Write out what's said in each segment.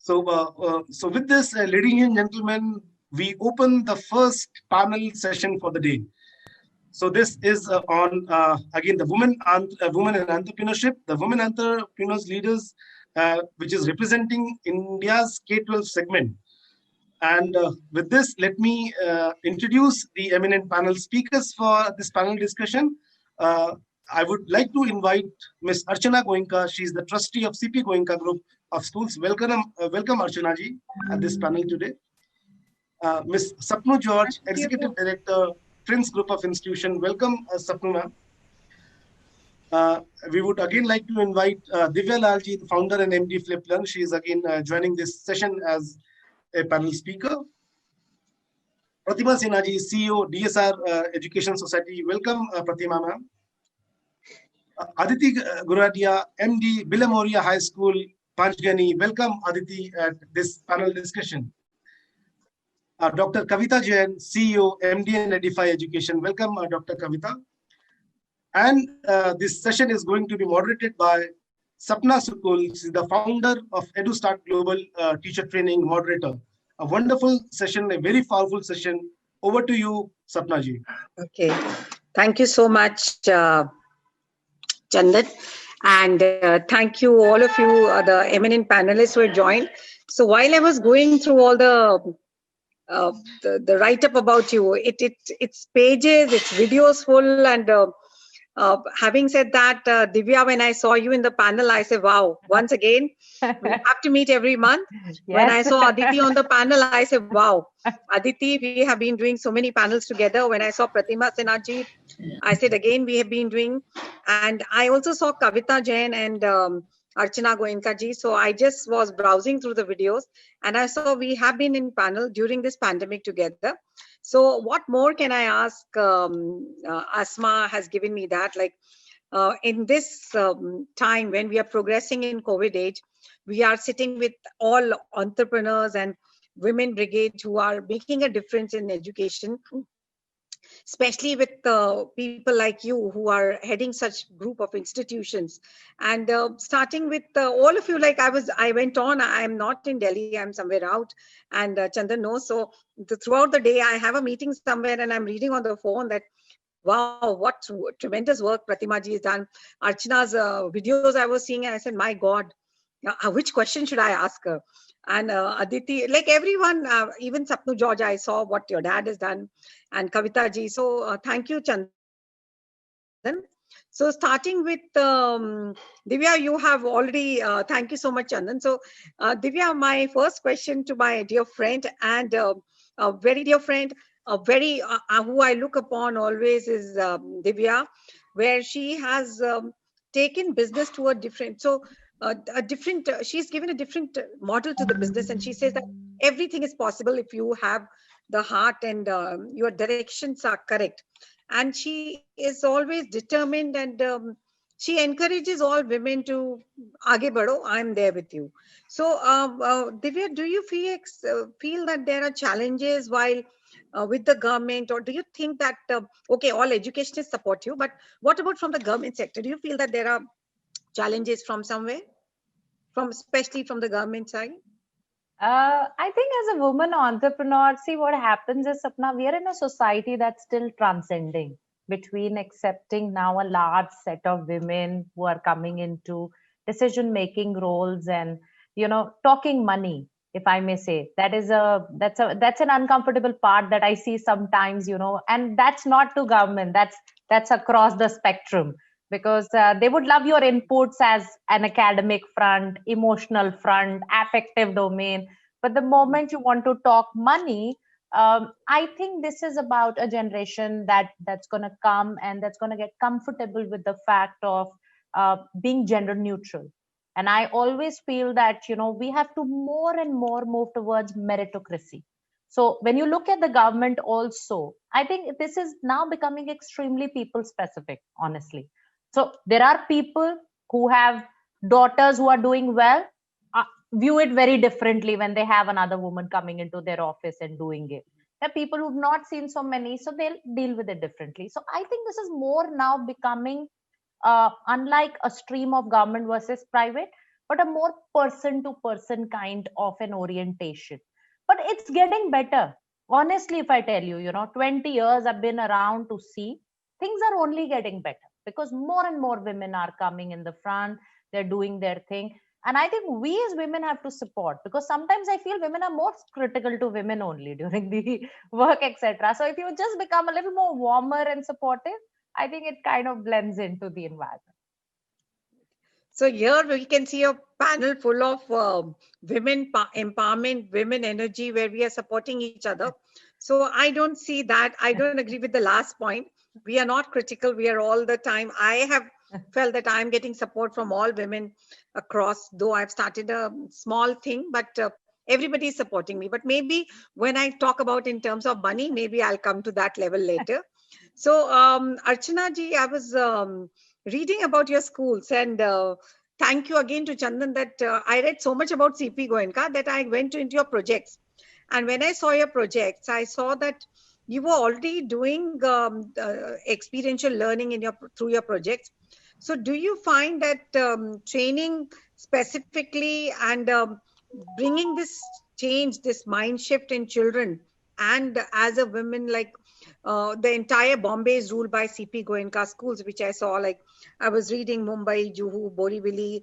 So with this, ladies and gentlemen, we open the first panel session for the day. So this is on again the women in entrepreneurship, the women entrepreneurs leaders, which is representing India's K-12 segment. And with this, let me introduce the eminent panel speakers for this panel discussion. I would like to invite Ms. Archana Goenka. She is the trustee of CP Goenka Group of Schools. Welcome Archana ji at this panel today. Ms. Sapnu George, Executive Director, TRINS Group of Institution. Welcome, Sapnu ma'am. We would again like to invite Divya Lalji, the founder and MD Fliplearn. She is again joining this session as a panel speaker. Pratima Sinha ji, CEO, DSR Education Society. Welcome, Pratima ma'am. Aditi Goradia, MD, Billimoria High School, Panchgani. Welcome, Aditi, at this panel discussion. Dr. Kavita Jain, CEO, MD and Edify Education. Welcome, Dr. Kavita. And this session is going to be moderated by Sapna Sukul. She is the founder of Edustart Global Teacher Training Moderator. A wonderful session, a very powerful session. Over to you, Sapna ji. Okay. Thank you so much, Chandan. And thank you, all of you, the eminent panelists who have joined. So while I was going through all the write-up about you, it's pages, it's videos full, and having said that, Divya, when I saw you in the panel, I said, wow, once again, we have to meet every month. Yes. When I saw Aditi on the panel, I said, wow, Aditi, we have been doing so many panels together. When I saw Pratima Sinha, I said, again, we have been doing, and I also saw Kavita Jain and Archana Goenka ji. So I just was browsing through the videos and I saw we have been in panel during this pandemic together. So what more can I ask? ASMA has given me that, like in this time when we are progressing in COVID age, we are sitting with all entrepreneurs and women brigade who are making a difference in education, especially with people like you who are heading such group of institutions. And starting with all of you, like I went on, I'm not in Delhi, I'm somewhere out, and Chandan knows. So throughout the day, I have a meeting somewhere and I'm reading on the phone that, wow, what tremendous work Pratima ji has done. Archana's videos I was seeing, and I said, my God, which question should I ask her? And Aditi, like everyone, even Sapnu George, I saw what your dad has done, and Kavita ji. So thank you, Chandan. So starting with Divya, you have already, thank you so much, Chandan. So Divya, my first question to my dear friend and a very dear friend, who I look upon always is Divya, where she has taken business to a different, she's given a different model to the business, and she says that everything is possible if you have the heart and your directions are correct. And she is always determined, and she encourages all women to aage badho, I'm there with you. So Divya, do you feel that there are challenges while with the government, or do you think that okay, all educationists support you, but what about from the government sector? Do you feel that there are challenges from somewhere, especially from the government side? I think as a woman entrepreneur, see what happens is, Sapna, we are in a society that's still transcending between accepting now a large set of women who are coming into decision-making roles and, talking money, if I may say. That's an uncomfortable part that I see sometimes, and that's not to government, that's across the spectrum. Because they would love your inputs as an academic front, emotional front, affective domain. But the moment you want to talk money, I think this is about a generation that's going to come and that's going to get comfortable with the fact of being gender neutral. And I always feel that, we have to more and more move towards meritocracy. So when you look at the government also, I think this is now becoming extremely people specific, honestly. So there are people who have daughters who are doing well, view it very differently when they have another woman coming into their office and doing it. There are people who've not seen so many, so they'll deal with it differently. So I think this is more now becoming, unlike a stream of government versus private, but a more person to person kind of an orientation. But it's getting better. Honestly, if I tell you, 20 years I've been around to see things are only getting better because more and more women are coming in the front. They're doing their thing. And I think we as women have to support, because sometimes I feel women are more critical to women only during the work, etc. So if you just become a little more warmer and supportive, I think it kind of blends into the environment. So here we can see a panel full of women empowerment, women energy, where we are supporting each other. So I don't see that. I don't agree with the last point. We are not critical. We are all the time. I have felt that I'm getting support from all women across, though I've started a small thing, but everybody is supporting me. But maybe when I talk about in terms of money, maybe I'll come to that level later. So Archana ji, I was reading about your schools, and thank you again to Chandan that I read so much about CP Goenka that I went into your projects. And when I saw your projects, I saw that you were already doing experiential learning in through your projects. So do you find that training specifically and bringing this change, this mind shift in children, and as a woman, like the entire Bombay is ruled by CP Goenka schools, which I saw, like I was reading Mumbai, Juhu, Borivali,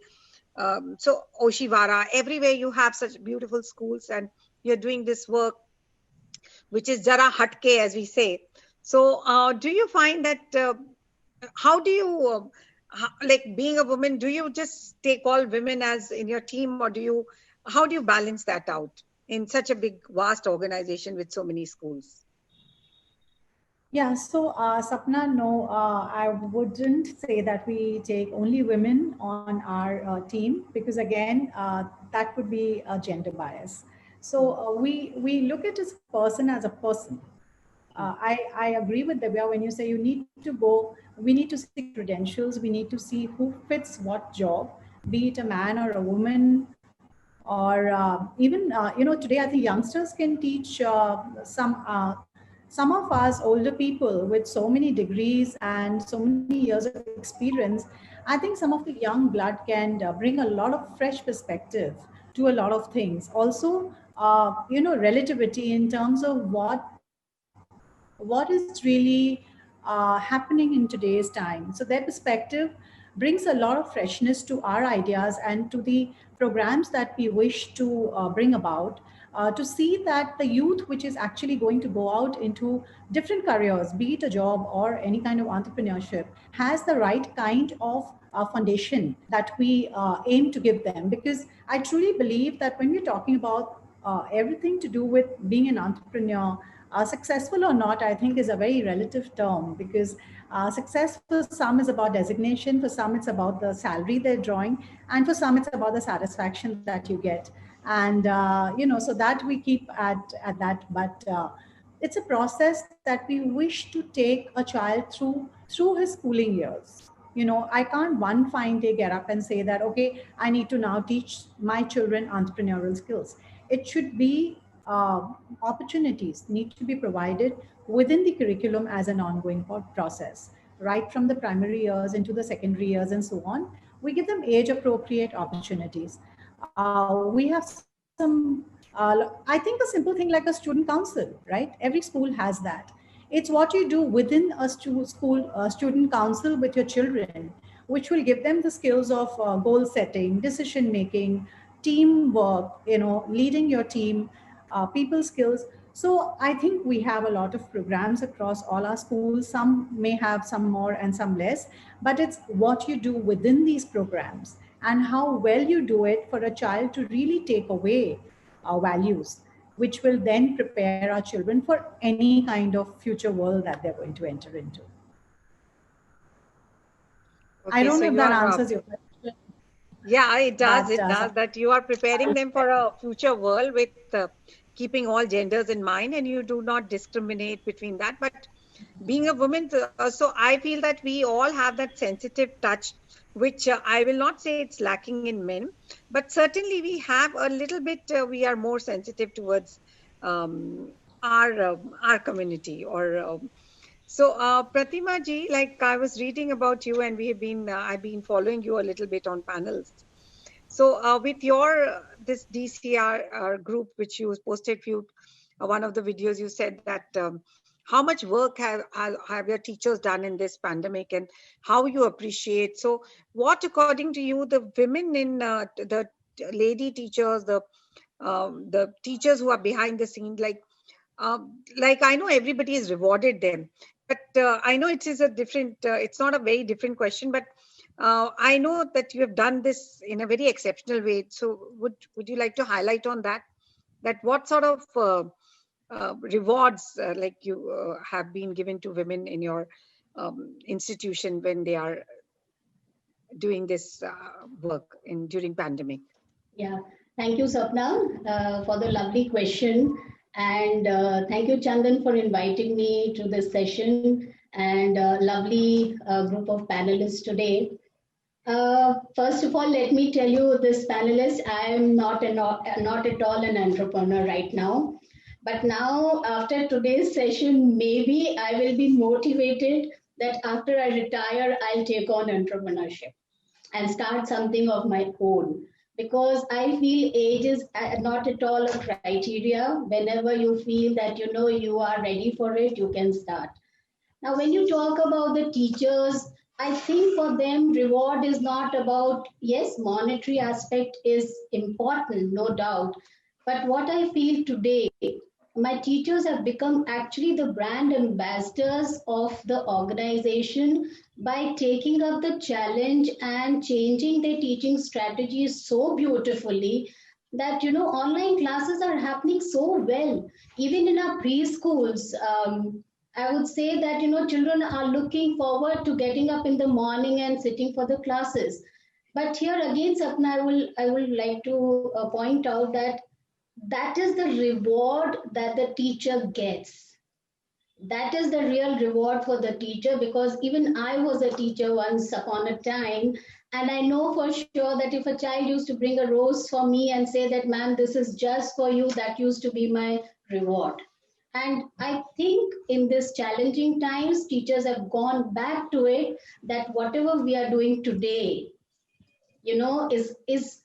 so Oshiwara, everywhere you have such beautiful schools and you're doing this work, which is Jara Hatke, as we say. So do you find that, how do you, like being a woman, do you just take all women as in your team, or how do you balance that out in such a big, vast organization with so many schools? Yeah, so Sapna, no, I wouldn't say that we take only women on our team, because again, that would be a gender bias. So we look at this person as a person. I agree with Divya when you say you need to go, we need to see credentials, we need to see who fits what job, be it a man or a woman, or even, today I think youngsters can teach some of us older people with so many degrees and so many years of experience. I think some of the young blood can bring a lot of fresh perspective to a lot of things. Also, relativity in terms of what is really happening in today's time. So their perspective brings a lot of freshness to our ideas and to the programs that we wish to bring about, to see that the youth which is actually going to go out into different careers, be it a job or any kind of entrepreneurship, has the right kind of foundation that we aim to give them. Because I truly believe that when we're talking about everything to do with being an entrepreneur, successful or not, I think is a very relative term, because success for some is about designation, for some it's about the salary they're drawing, and for some it's about the satisfaction that you get. And, so that we keep at that. But it's a process that we wish to take a child through his schooling years. I can't one fine day get up and say that, okay, I need to now teach my children entrepreneurial skills. It should be opportunities need to be provided within the curriculum as an ongoing process, right from the primary years into the secondary years and so on. We give them age appropriate opportunities. We have some, I think a simple thing like a student council, right? Every school has that. It's what you do within a school student council with your children, which will give them the skills of goal setting, decision making, teamwork, leading your team, people skills. So I think we have a lot of programs across all our schools. Some may have some more and some less, but it's what you do within these programs and how well you do it for a child to really take away our values, which will then prepare our children for any kind of future world that they're going to enter into. Okay, I don't know if that answers your question. Yeah, it does. It does. That you are preparing them for a future world with keeping all genders in mind, and you do not discriminate between that. But being a woman, so I feel that we all have that sensitive touch, which I will not say it's lacking in men, but certainly we have a little bit, we are more sensitive towards our community. So Pratima ji, like I was reading about you, and we have been, I've been following you a little bit on panels. So with your this DCR group, which you posted one of the videos, you said that how much work have your teachers done in this pandemic, and how you appreciate. So what, according to you, the women in the lady teachers, the teachers who are behind the scene, like I know everybody has rewarded them, but I know it is a different, it's not a very different question, but I know that you have done this in a very exceptional way. So would you like to highlight on that what sort of rewards like you have been given to women in your institution when they are doing this work during pandemic? Yeah, thank you, Sapna, for the lovely question. And thank you, Chandan, for inviting me to this session, and lovely group of panelists today. First of all, let me tell you, this panelist, I am not at all an entrepreneur right now. But now, after today's session, maybe I will be motivated that after I retire, I'll take on entrepreneurship and start something of my own. Because I feel age is not at all a criteria. Whenever you feel that you are ready for it, you can start. Now, when you talk about the teachers, I think for them, reward is not about, yes, monetary aspect is important, no doubt. But what I feel today, my teachers have become actually the brand ambassadors of the organization by taking up the challenge and changing their teaching strategies so beautifully that, online classes are happening so well. Even in our preschools, I would say that, children are looking forward to getting up in the morning and sitting for the classes. But here again, Sapna, I would like to point out that is the reward that the teacher gets. That is the real reward for the teacher, because even I was a teacher once upon a time, and I know for sure that if a child used to bring a rose for me and say that, ma'am, this is just for you, that used to be my reward. And I think in this challenging times, teachers have gone back to it, that whatever we are doing today,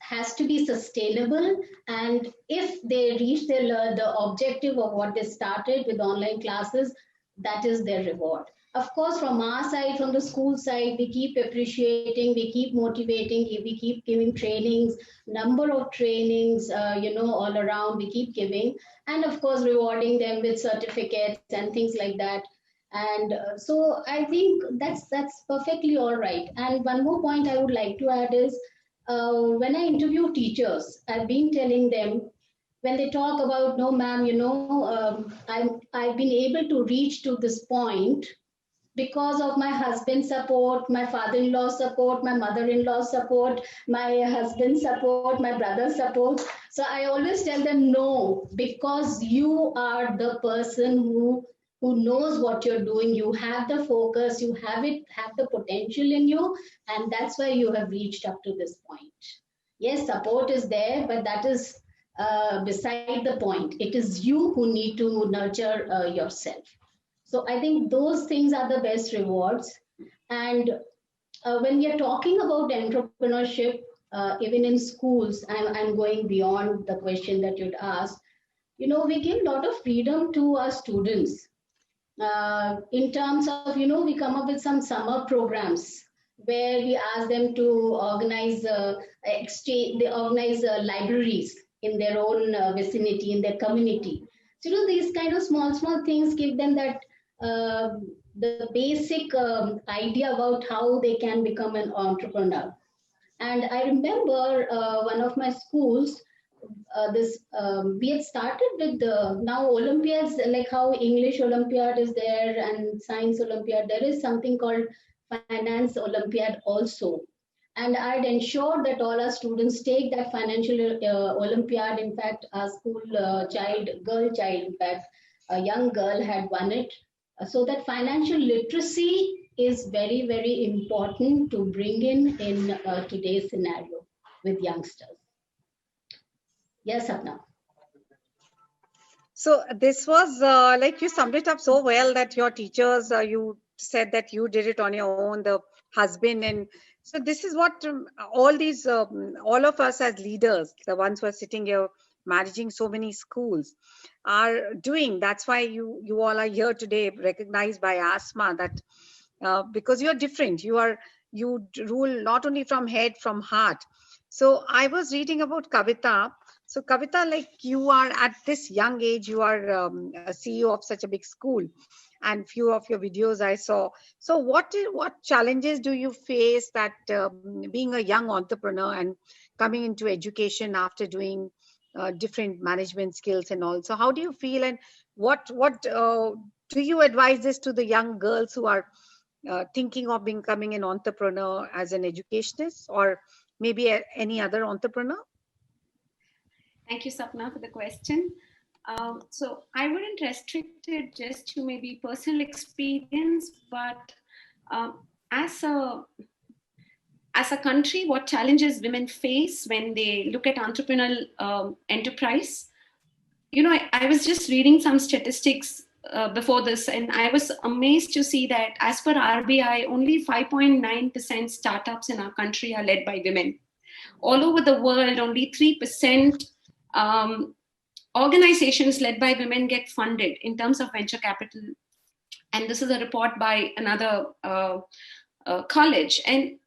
has to be sustainable. And if they reach the objective of what they started with online classes, that is their reward. Of course, from our side, from the school side, we keep appreciating, we keep motivating, we keep giving trainings, number of trainings, all around, we keep giving. And of course, rewarding them with certificates and things like that. And so I think that's perfectly all right. And one more point I would like to add is, when I interview teachers, I've been telling them, when they talk about, no, ma'am, I've been able to reach to this point because of my husband's support, my father-in-law support, my mother-in-law support, my husband's support, my brother's support. So I always tell them, no, because you are the person who knows what you're doing. You have the focus, you have the potential in you, and that's why you have reached up to this point. Yes, support is there, but that is beside the point. It is you who need to nurture yourself. So I think those things are the best rewards. And when we are talking about entrepreneurship, even in schools, I'm going beyond the question that you'd asked, we give a lot of freedom to our students. In terms of, we come up with some summer programs where we ask them to organize exchange, they organize libraries in their own vicinity, in their community. So, these kind of small things give them that the basic idea about how they can become an entrepreneur. And I remember one of my schools, we had started with now Olympiads, like how English Olympiad is there and Science Olympiad, there is something called Finance Olympiad also. And I'd ensure that all our students take that financial Olympiad. In fact, our school girl child, in fact, a young girl had won it. So that financial literacy is very, very important to bring in today's scenario with youngsters. Yes, Sapna. So this was like you summed it up so well that your teachers, you said that you did it on your own, the husband, and So this is what all of us as leaders, the ones who are sitting here managing so many schools, are doing. That's why you all are here today, recognized by ASMA, that because you're different. You rule not only from head, from heart. So I was reading about Kavita. So Kavita, like you are at this young age, you are a CEO of such a big school, and few of your videos I saw. So what challenges do you face that being a young entrepreneur and coming into education after doing different management skills and all? So how do you feel, and what do you advise this to the young girls who are thinking of becoming an entrepreneur as an educationist, or maybe any other entrepreneur? Thank you, Sapna, for the question. So I wouldn't restrict it just to maybe personal experience, but as a country, what challenges women face when they look at entrepreneurial enterprise. You know, I was just reading some statistics before this, and I was amazed to see that as per RBI, only 5.9% startups in our country are led by women. All over the world, only 3% organizations led by women get funded in terms of venture capital. And this is a report by another college. And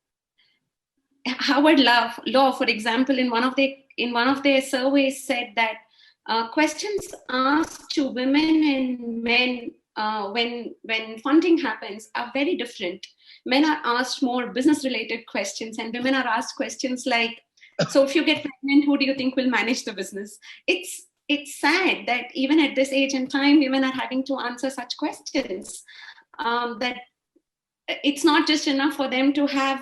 Harvard Law, for example, in one of their surveys said that questions asked to women and men when funding happens are very different. Men are asked more business-related questions, and women are asked questions like, so if you get pregnant, who do you think will manage the business? It's sad that even at this age and time, women are having to answer such questions. That it's not just enough for them to have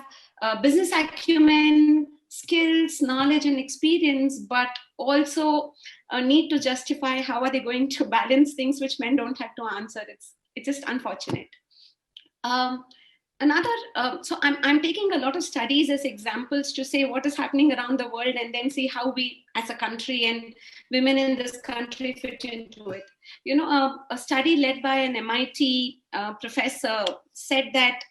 business acumen, skills, knowledge, and experience, but also need to justify how are they going to balance things which men don't have to answer. It's just unfortunate. So I'm taking a lot of studies as examples to say what is happening around the world, and then see how we as a country and women in this country fit into it. You know, a study led by an MIT professor said that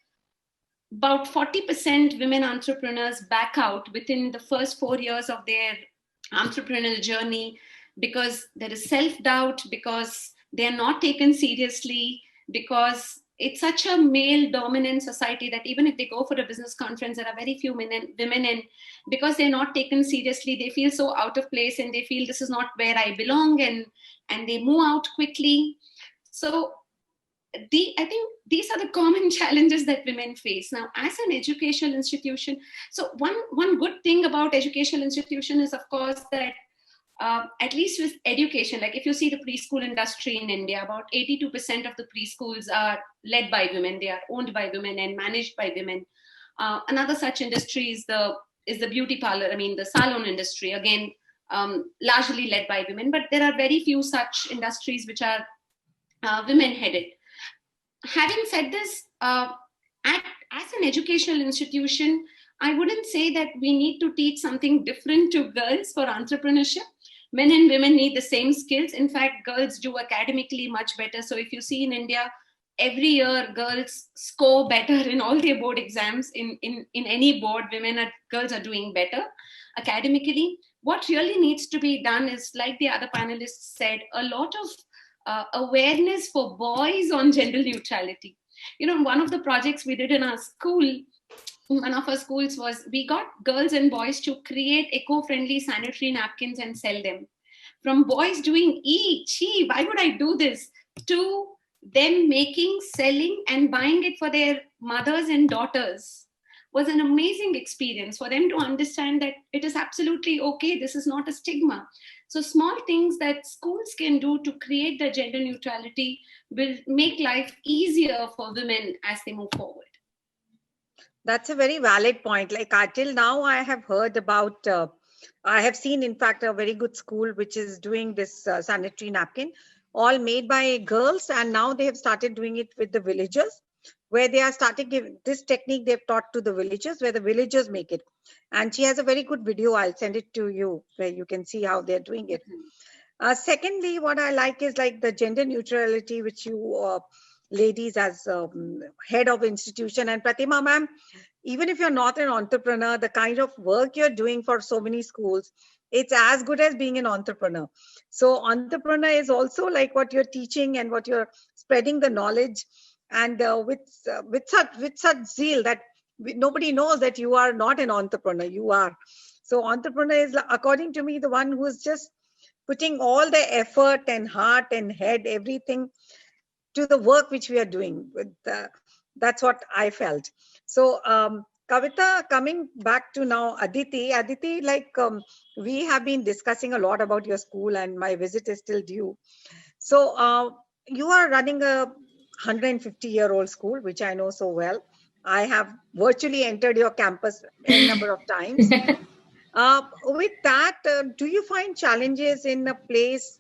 about 40% women entrepreneurs back out within the first 4 years of their entrepreneurial journey because there is self-doubt, because they're not taken seriously, because it's such a male-dominant society that even if they go for a business conference, there are very few women, and because they're not taken seriously, they feel so out of place and they feel this is not where I belong, and they move out quickly. So I think these are the common challenges that women face. Now, as an educational institution, so one good thing about educational institution is, of course, that at least with education, like if you see the preschool industry in India, about 82% of the preschools are led by women. They are owned by women and managed by women. Another such industry is the beauty parlor, the salon industry, again, largely led by women, but there are very few such industries which are women-headed. Having said this, as an educational institution, I wouldn't say that we need to teach something different to girls for entrepreneurship. Men and women need the same skills. In fact, girls do academically much better. So if you see in India, every year girls score better in all their board exams. In any board, girls are doing better academically. What really needs to be done is, like the other panelists said, a lot of awareness for boys on gender neutrality. You know, one of the projects we did in our school, one of our schools, was we got girls and boys to create eco-friendly sanitary napkins and sell them. From boys doing why would I do this, to them making, selling, and buying it for their mothers and daughters, was an amazing experience for them to understand that it is absolutely okay. This is not a stigma. So small things that schools can do to create the gender neutrality will make life easier for women as they move forward. That's a very valid point. Like until now, I have heard about, I have seen, in fact, a very good school which is doing this sanitary napkin, all made by girls. And now they have started doing it with the villagers, where they are starting giving this technique they've taught to the villagers, where the villagers make it. And she has a very good video. I'll send it to you, where you can see how they're doing it. Secondly, what I like is like the gender neutrality, which you ladies as head of institution, and Pratima ma'am, even if you're not an entrepreneur, the kind of work you're doing for so many schools, it's as good as being an entrepreneur. So entrepreneur is also like what you're teaching and what you're spreading the knowledge, and with such zeal that nobody knows that you are not an entrepreneur. You are. So entrepreneur is, according to me, the one who is just putting all the effort and heart and head, everything to the work which we are doing. That's what I felt. So Kavita, coming back to now Aditi, like we have been discussing a lot about your school, and my visit is still due. So you are running a 150-year-old school, which I know so well. I have virtually entered your campus a number of times. With that, do you find challenges in a place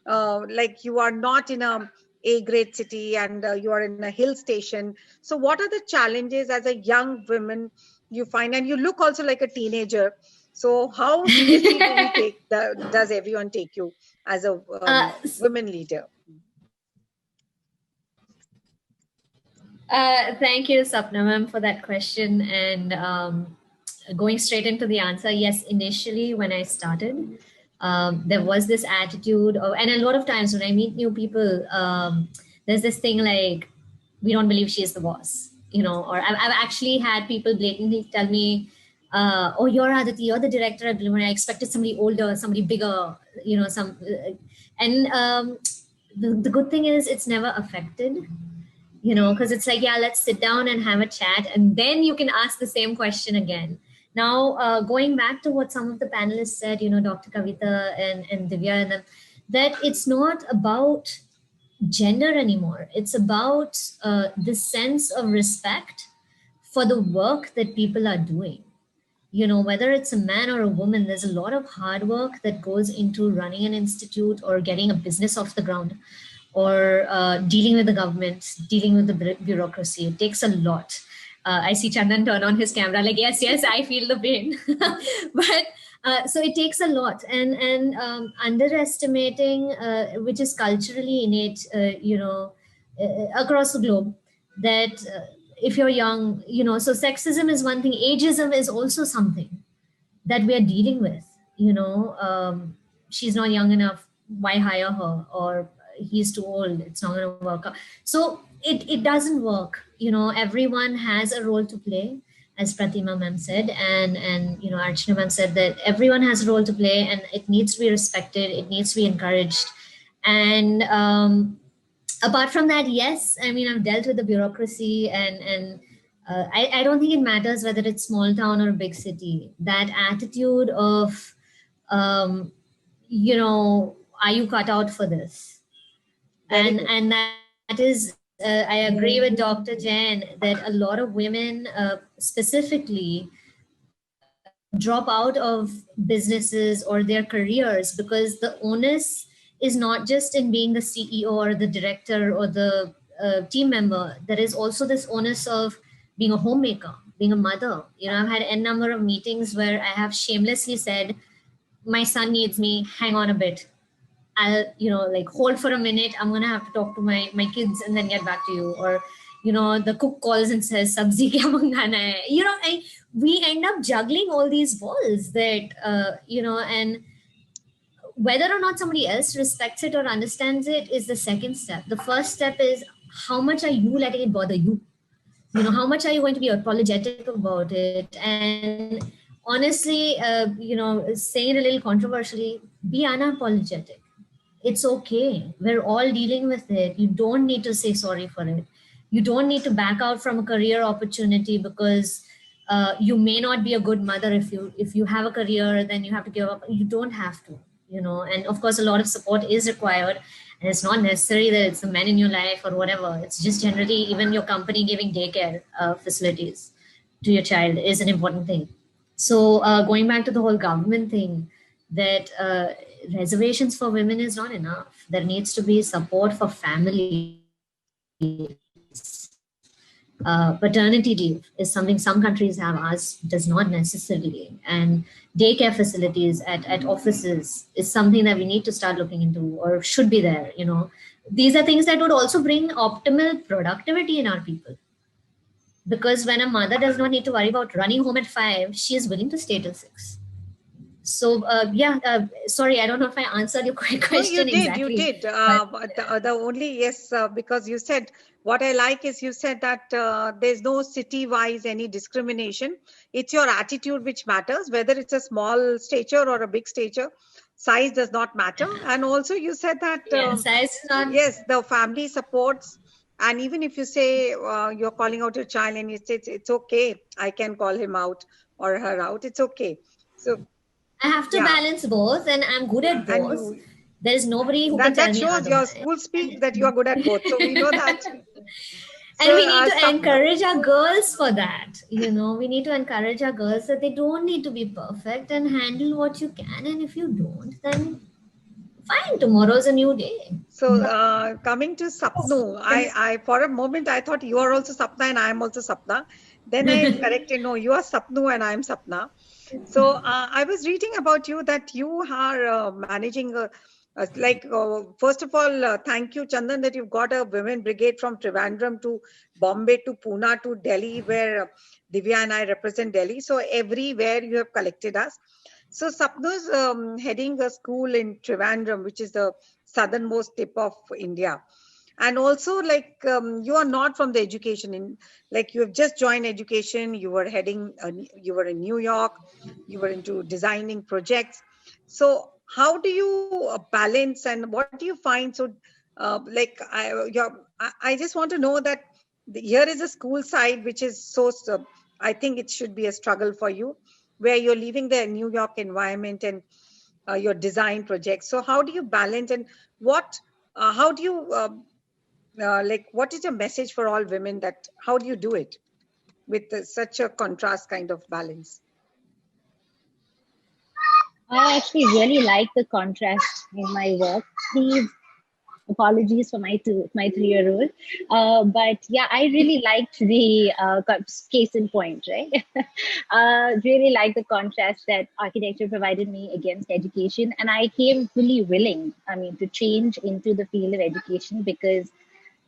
like you are not in a A-grade city and you are in a hill station? So what are the challenges as a young woman you find? And you look also like a teenager. So how seriously does everyone take you as a women leader? Thank you, Sapna ma'am, for that question. And going straight into the answer, yes, initially when I started, there was this attitude of, and a lot of times when I meet new people, there's this thing like, we don't believe she is the boss, you know, or I've actually had people blatantly tell me, oh, you're Aditi, you're the director at Billimoria. I expected somebody older, somebody bigger, you know, the good thing is it's never affected, you know, because it's like, yeah, let's sit down and have a chat, and then you can ask the same question again. Now, going back to what some of the panelists said, you know, Dr. Kavita and Divya, and them, that it's not about gender anymore. It's about the sense of respect for the work that people are doing. You know, whether it's a man or a woman, there's a lot of hard work that goes into running an institute or getting a business off the ground, or dealing with the government, dealing with the bureaucracy. It takes a lot. I see Chandan turn on his camera like, yes, I feel the pain. But so it takes a lot, and underestimating, which is culturally innate, you know, across the globe, that if you're young, you know, so sexism is one thing, ageism is also something that we are dealing with, you know, she's not young enough, why hire her? Or he's too old, it's not going to work out. So it doesn't work. You know, everyone has a role to play, as Pratima ma'am said, and you know, Archana ma'am said that everyone has a role to play, and it needs to be respected, it needs to be encouraged. And apart from that, yes, I mean, I've dealt with the bureaucracy, and I don't think it matters whether it's small town or big city. That attitude of, you know, are you cut out for this? And that is, I agree with Dr. Jain that a lot of women specifically drop out of businesses or their careers because the onus is not just in being the CEO or the director or the team member. There is also this onus of being a homemaker, being a mother. You know, I've had n number of meetings where I have shamelessly said, my son needs me, hang on a bit. I'll, you know, like hold for a minute. I'm going to have to talk to my kids and then get back to you. Or, you know, the cook calls and says, sabzi kya mangana hai? You know, we end up juggling all these balls that, you know, and whether or not somebody else respects it or understands it is the second step. The first step is, how much are you letting it bother you? You know, how much are you going to be apologetic about it? And honestly, you know, saying it a little controversially, be unapologetic. It's okay. We're all dealing with it. You don't need to say sorry for it. You don't need to back out from a career opportunity because you may not be a good mother. If you have a career, then you have to give up. You don't have to, you know. And of course, a lot of support is required. And it's not necessary that it's the men in your life or whatever. It's just generally even your company giving daycare facilities to your child is an important thing. So going back to the whole government thing, that reservations for women is not enough. There needs to be support for families. Paternity leave is something some countries have, ours does not necessarily. And daycare facilities at offices is something that we need to start looking into, or should be there. You know, these are things that would also bring optimal productivity in our people. Because when a mother does not need to worry about running home at 5, she is willing to stay till 6. So sorry, I don't know if I answered your question. No, you did, exactly. You did. But the only, yes, because you said, what I like is you said that there's no city-wise any discrimination. It's your attitude which matters, whether it's a small stature or a big stature. Size does not matter. And also you said that, size is not... yes, the family supports. And even if you say you're calling out your child and you say, it's okay, I can call him out or her out, it's okay. So I have to balance both, and I'm good at both. There is nobody who can tell me otherwise. That shows your school speaks that you are good at both. So we know that. And we need to encourage our girls for that. You know, we need to encourage our girls that they don't need to be perfect and handle what you can. And if you don't, then fine, tomorrow's a new day. So coming to Sapnu, I for a moment I thought you are also Sapna and I am also Sapna. Then I corrected, no, you are Sapnu and I am Sapna. So I was reading about you that you are managing first of all, thank you, Chandan, that you've got a women brigade from Trivandrum to Bombay to Pune to Delhi, where Divya and I represent Delhi. So everywhere you have collected us. So Sapnu's heading a school in Trivandrum, which is the southernmost tip of India. And also, like, you are not from the education, like you have just joined education, you were heading, you were in New York, you were into designing projects. So how do you balance and what do you find? So I just want to know that here is a school side, which is so, I think it should be a struggle for you, where you're leaving the New York environment and your design projects. So how do you balance, and how do you, what is your message for all women, that how do you do it with such a contrast kind of balance? I actually really like the contrast in my work. Please, apologies for my 3-year-old. But yeah, I really liked the case in point, right? Really like the contrast that architecture provided me against education. And I came fully willing, to change into the field of education because,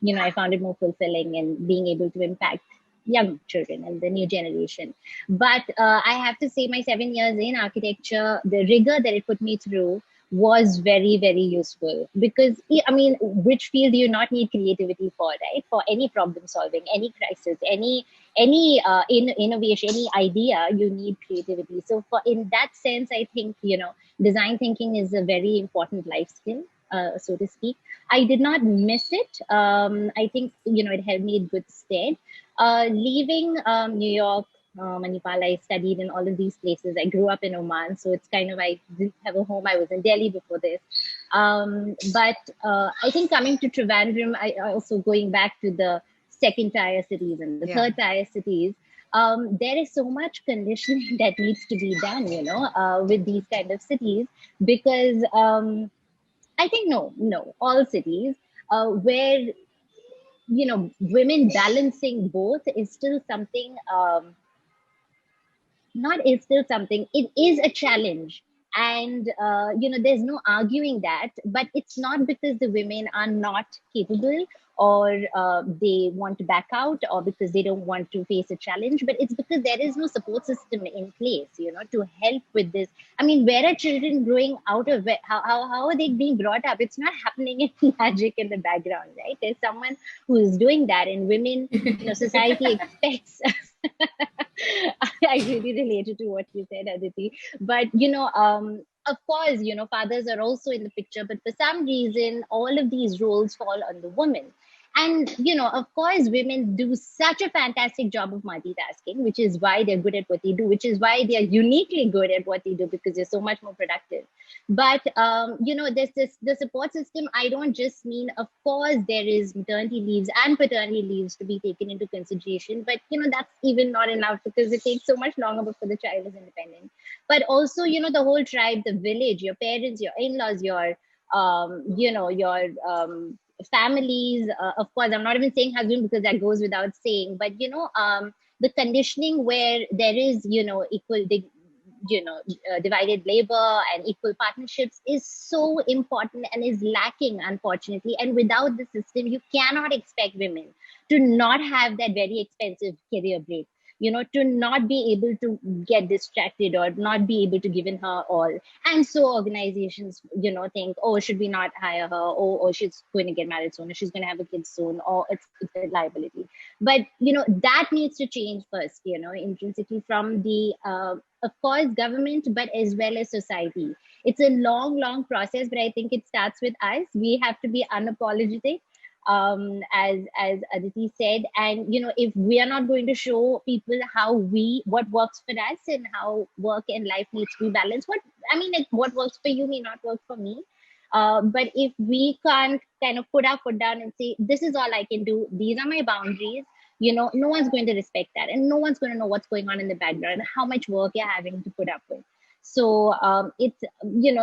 I found it more fulfilling and being able to impact young children and the new generation. But I have to say my 7 years in architecture, the rigor that it put me through was very, very useful because, which field do you not need creativity for, right? For any problem solving, any crisis, any innovation, any idea, you need creativity. So in that sense, I think, design thinking is a very important life skill, so to speak. I did not miss it. I think, it held me in good stead. Leaving New York, Manipal, I studied in all of these places. I grew up in Oman, so it's kind of, I didn't have a home. I was in Delhi before this. But I think coming to Trivandrum, I also going back to the second tier cities and the third tier cities, there is so much conditioning that needs to be done, with these kind of cities, because I think, all cities where, women balancing both is still something, it is a challenge. And, there's no arguing that, but it's not because the women are not capable or they want to back out or because they don't want to face a challenge, but it's because there is no support system in place, to help with this. Where are children growing out of it? How are they being brought up? It's not happening in magic in the background, right? There's someone who is doing that, and women, society expects I really related to what you said, Aditi. But, of course, fathers are also in the picture, but for some reason, all of these roles fall on the woman. And, of course, women do such a fantastic job of multitasking, which is why they're good at what they do, which is why they're uniquely good at what they do, because they're so much more productive. But, the support system, I don't just mean, of course, there is maternity leaves and paternity leaves to be taken into consideration. But, that's even not enough because it takes so much longer before the child is independent. But also, the whole tribe, the village, your parents, your in-laws, your families, of course, I'm not even saying husband because that goes without saying, but the conditioning where there is equal, divided labor and equal partnerships is so important and is lacking, unfortunately. And without the system, you cannot expect women to not have that very expensive career break, to not be able to get distracted or not be able to give in her all. And so organizations, think, oh, should we not hire her? Oh, she's going to get married soon, or she's going to have a kid soon, or it's a liability. But, that needs to change first, intrinsically from the, of course, government, but as well as society. It's a long process, but I think it starts with us. We have to be unapologetic, as Aditi said, and if we are not going to show people what works for us and how work and life needs to be balanced, what works for you may not work for me, but if we can't kind of put our foot down and say, this is all I can do, these are my boundaries, no one's going to respect that, and no one's going to know what's going on in the background and how much work you're having to put up with. So it's,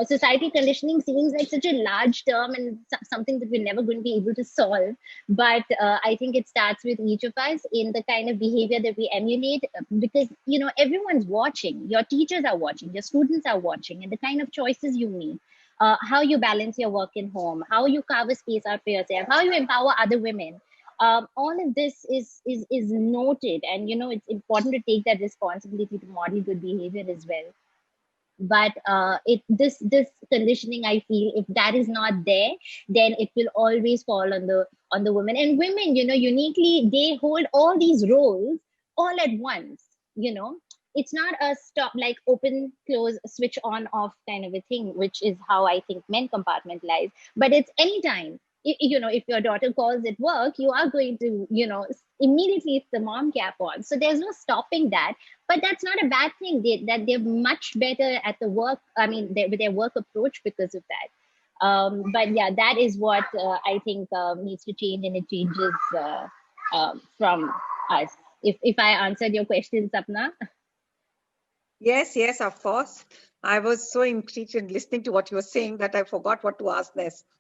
society conditioning seems like such a large term and something that we're never going to be able to solve. But I think it starts with each of us in the kind of behavior that we emulate, because, everyone's watching. Your teachers are watching, your students are watching, and the kind of choices you make, how you balance your work and home, how you carve a space out for yourself, how you empower other women. All of this is noted, and, it's important to take that responsibility to model good behavior as well. But this conditioning, I feel, if that is not there, then it will always fall on the women. And women, uniquely, they hold all these roles all at once. It's not a stop, like open, close, switch on, off kind of a thing, which is how I think men compartmentalize. But it's anytime. If your daughter calls at work, you are going to, immediately it's the mom cap on. So there's no stopping that. But that's not a bad thing. They're much better at the work. With their work approach because of that. But yeah, that is what I think needs to change, and it changes from us. If I answered your question, Sapna. Yes, of course. I was so intrigued in listening to what you were saying that I forgot what to ask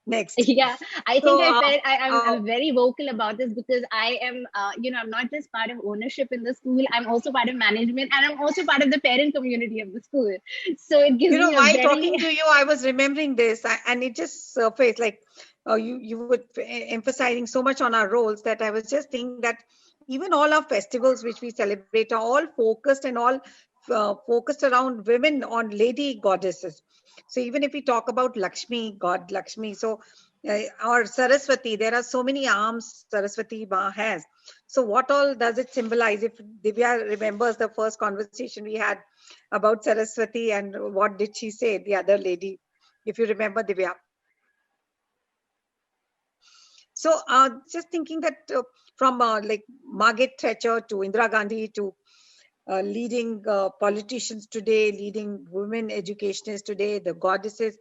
next. Yeah, I think I'm very vocal about this because I am, I'm not just part of ownership in the school. I'm also part of management, and I'm also part of the parent community of the school. So it gives me while talking to you, I was remembering this, and it just surfaced, like you were emphasizing so much on our roles that I was just thinking that even all our festivals which we celebrate are all focused and all focused around women, on lady goddesses. So even if we talk about Lakshmi, God Lakshmi, so or Saraswati, there are so many arms Saraswati Ma has. So what all does it symbolize? If Divya remembers the first conversation we had about Saraswati, and what did she say, the other lady, if you remember, Divya? So just thinking that from like Margaret Thatcher to Indira Gandhi to leading politicians today, leading women educationists today, the goddesses.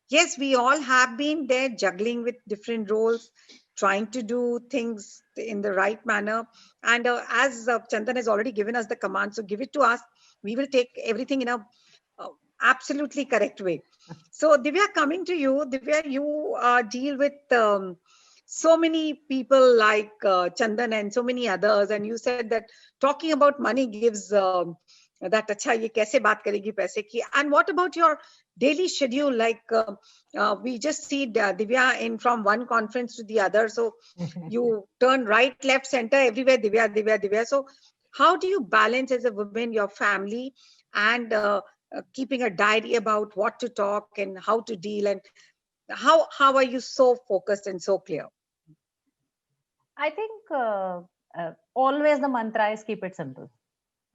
Yes, we all have been there juggling with different roles, trying to do things in the right manner. And as Chandan has already given us the command, so give it to us. We will take everything in a absolutely correct way. So Divya, coming to you, Divya, you deal with so many people like Chandan and so many others, and you said that talking about money gives that acha ye kaise baat karegi paise ki. And what about your daily schedule? Like we just see Divya in from one conference to the other, so you turn right, left, center, everywhere Divya. So how do you balance as a woman your family and keeping a diary about what to talk and how to deal, and how are you so focused and so clear? I think always the mantra is keep it simple.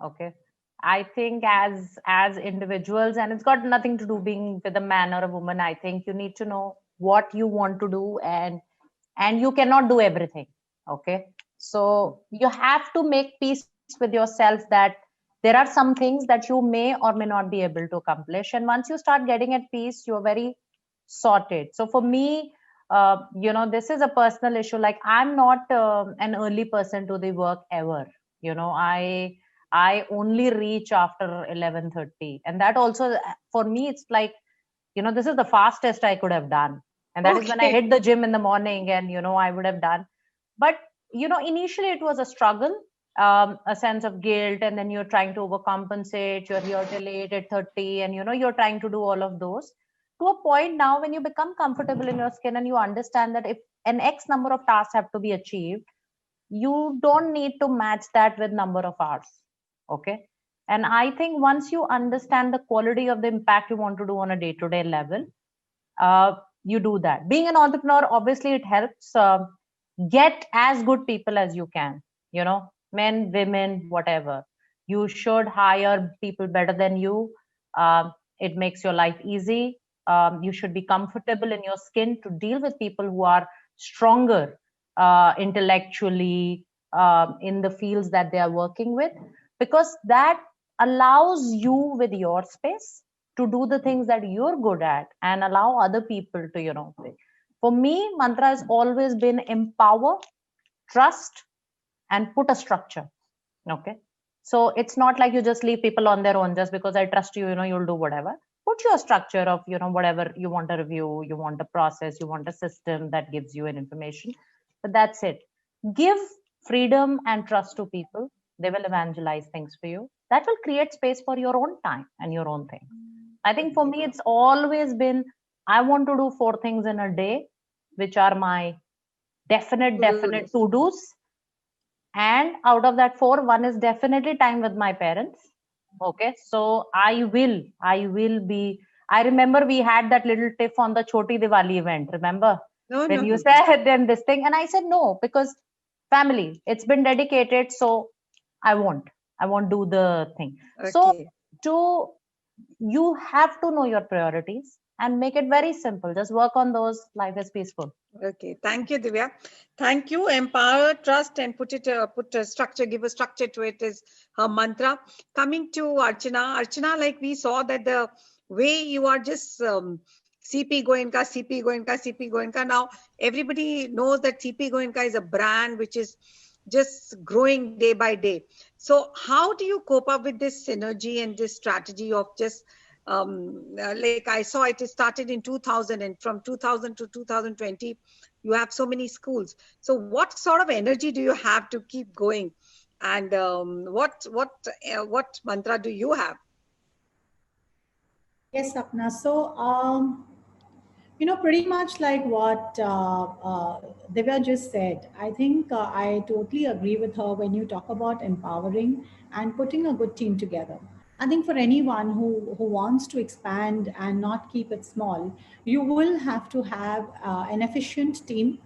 Okay. I think as individuals, and it's got nothing to do being with a man or a woman, I think you need to know what you want to do, and you cannot do everything. Okay. So you have to make peace with yourself that there are some things that you may or may not be able to accomplish. And once you start getting at peace, you're very sorted. So for me, this is a personal issue. Like I'm not an early person to the work ever. I only reach after 11:30, and that also for me it's like, this is the fastest I could have done, and that is when I hit the gym in the morning, and I would have done. But initially it was a struggle. a sense of guilt, and then you're trying to overcompensate, you're here till 8 at 30, and you're trying to do all of those to a point now when you become comfortable in your skin and you understand that if an X number of tasks have to be achieved, you don't need to match that with number of hours. Okay. And I think once you understand the quality of the impact you want to do on a day-to-day level, you do that. Being an entrepreneur, obviously it helps get as good people as you can, men, women, whatever. You should hire people better than you. It makes your life easy. You should be comfortable in your skin to deal with people who are stronger intellectually in the fields that they are working with, because that allows you with your space to do the things that you're good at and allow other people to, for me, mantra has always been empower, trust, and put a structure. Okay. So it's not like you just leave people on their own just because I trust you, you'll do whatever. Put your structure of, whatever you want to review, you want a process, you want a system that gives you an information, but that's it. Give freedom and trust to people. They will evangelize things for you. That will create space for your own time and your own thing. I think for me, it's always been, I want to do 4 things in a day, which are my definite to-dos. And out of that 4, 1 is definitely time with my parents. Okay. So I will be, I remember we had that little tiff on the Choti Diwali event. Remember? When you said then this thing, and I said no, because family, it's been dedicated. So I won't do the thing. Okay. So you have to know your priorities and make it very simple. Just work on those. Life is peaceful. Okay. Thank you, Divya. Thank you. Empower, trust, and put a structure, give a structure to it is her mantra. Coming to Archana. Archana, like we saw that the way you are just CP Goenka. Now, everybody knows that CP Goenka is a brand which is just growing day by day. So how do you cope up with this synergy and this strategy of just, like I saw it started in 2000, and from 2000 to 2020, you have so many schools. So what sort of energy do you have to keep going? And what mantra do you have? Yes, Sapna. So, pretty much like what Divya just said, I think I totally agree with her when you talk about empowering and putting a good team together. I think for anyone who wants to expand and not keep it small, you will have to have an efficient team,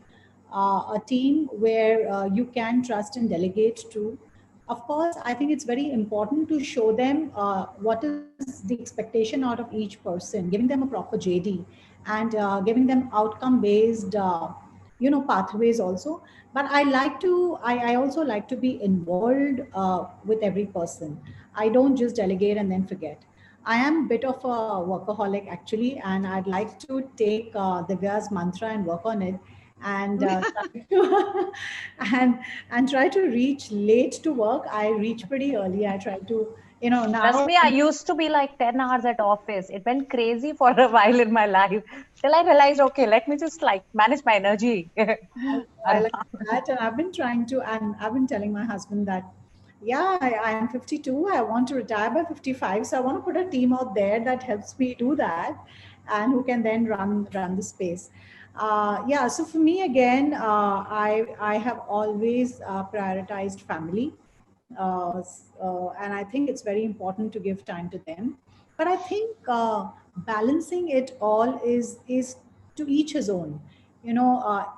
a team where you can trust and delegate to. Of course, I think it's very important to show them what is the expectation out of each person, giving them a proper JD and giving them outcome-based, pathways also. But I also like to be involved with every person. I don't just delegate and then forget. I am a bit of a workaholic actually, and I'd like to take Divya's mantra and work on it, and and try to reach late to work. I reach pretty early. I try to, now. Trust me, I used to be like 10 hours at office. It went crazy for a while in my life till I realized, okay, let me just like manage my energy. I like that, and I've been trying to, and I've been telling my husband that, yeah, I am 52. I want to retire by 55. So I want to put a team out there that helps me do that, and who can then run the space. Yeah. So for me, again, I have always prioritized family, and I think it's very important to give time to them. But I think balancing it all is to each his own.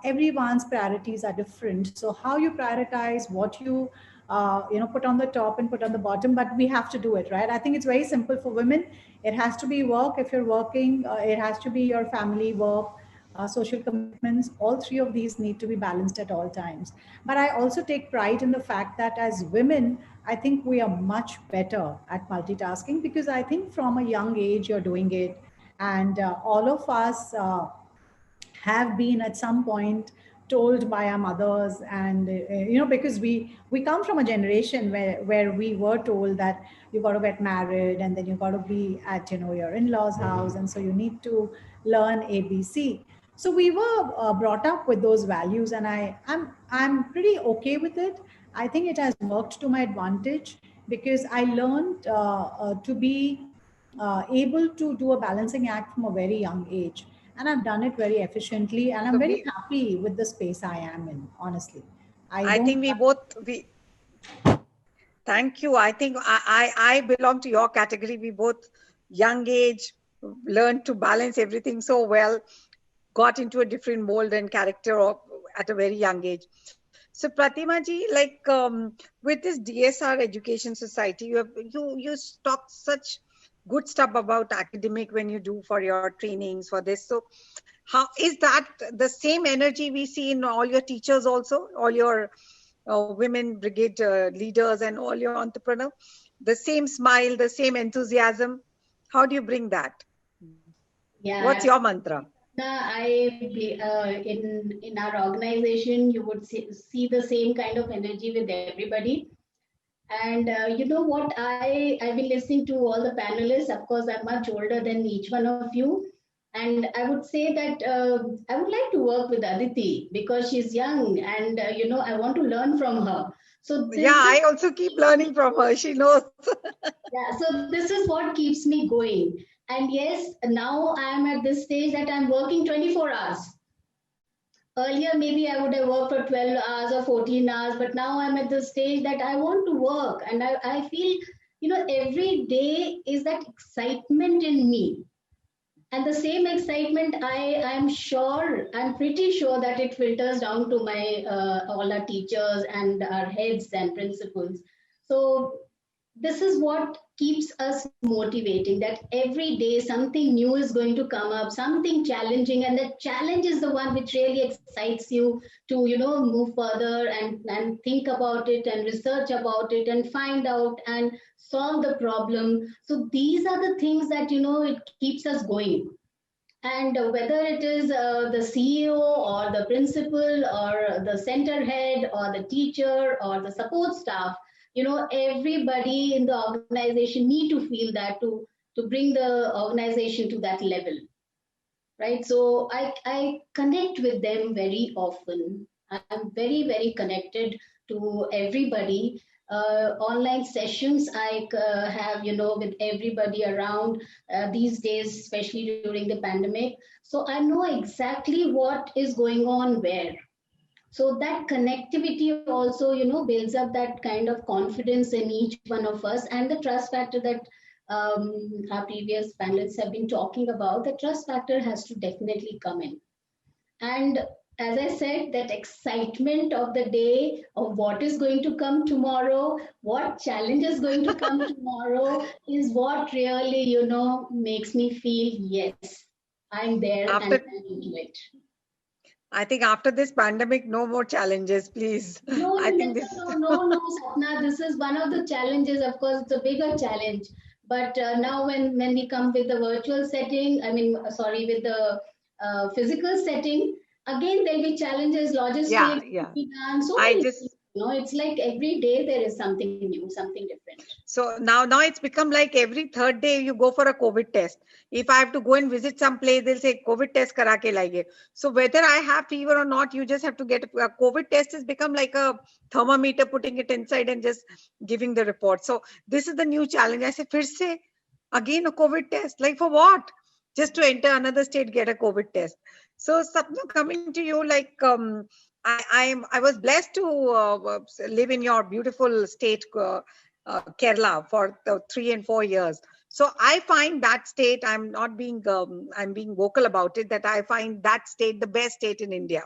Everyone's priorities are different. So how you prioritize, what you put on the top and put on the bottom, but we have to do it, right? I think it's very simple for women. It has to be work. If you're working, it has to be your family, work, social commitments. All 3 of these need to be balanced at all times. But I also take pride in the fact that as women, I think we are much better at multitasking, because I think from a young age you're doing it, and all of us have been at some point told by our mothers, and because we come from a generation where we were told that you got to get married and then you got to be at your in-laws house, and so you need to learn ABC. So we were brought up with those values, and I'm pretty okay with it. I think it has worked to my advantage because I learned to be able to do a balancing act from a very young age. And I've done it very efficiently, and I'm So very happy with the space I am in, honestly. I think we thank you. I think I belong to your category. We both young age learned to balance everything so well, got into a different mold and character at a very young age. So Pratima ji, like with this DSR Education Society, you talk such good stuff about academic when you do for your trainings for this. So how is that the same energy we see in all your teachers also, all your women brigade leaders and all your entrepreneurs? The same smile, the same enthusiasm. How do you bring that? Yeah. What's your mantra? In our organization, you would see the same kind of energy with everybody. And you know what? I've been listening to all the panelists. Of course, I'm much older than each one of you. And I would say that I would like to work with Aditi because she's young and, you know, I want to learn from her. So I also keep learning from her. She knows. Yeah, so this is what keeps me going. And yes, now I'm at this stage that I'm working 24 hours. Earlier, maybe I would have worked for 12 hours or 14 hours, but now I'm at the stage that I want to work. And I feel, you know, every day is that excitement in me. And the same excitement, I'm pretty sure that it filters down to my all our teachers and our heads and principals. So this is what keeps us motivating, that every day something new is going to come up, something challenging, and that challenge is the one which really excites you to, you know, move further and think about it and research about it and find out and solve the problem. So these are the things that, you know, it keeps us going. And whether it is the CEO or the principal or the center head or the teacher or the support staff, you know, everybody in the organization need to feel that to bring the organization to that level, right? So I connect with them very often. I'm very, very connected to everybody. Online sessions I have, you know, with everybody around these days, especially during the pandemic. So I know exactly what is going on where. So that connectivity also, you know, builds up that kind of confidence in each one of us, and the trust factor that our previous panelists have been talking about. The trust factor has to definitely come in. And as I said, that excitement of the day of what is going to come tomorrow, what challenge is going to come tomorrow is what really, you know, makes me feel, yes, I'm there and I'm into it. I think after this pandemic, no more challenges, please. No, No, Sapna, this is one of the challenges. Of course, it's a bigger challenge. But now when we come with the virtual setting, with the physical setting, again, there'll be challenges, logistics, so many things. You know, it's like every day there is something new, something different. So now it's become like every third day you go for a COVID test. If I have to go and visit some place, they'll say COVID test kara ke laiye. So whether I have fever or not, you just have to get a COVID test has become like a thermometer, putting it inside and just giving the report. So this is the new challenge. I say, fir se again a COVID test, like for what? Just to enter another state, get a COVID test. So Sapna, coming to you, like I was blessed to live in your beautiful state, Kerala, for the 3 and 4 years. So I find that state, I'm being vocal about it, that I find that state the best state in India.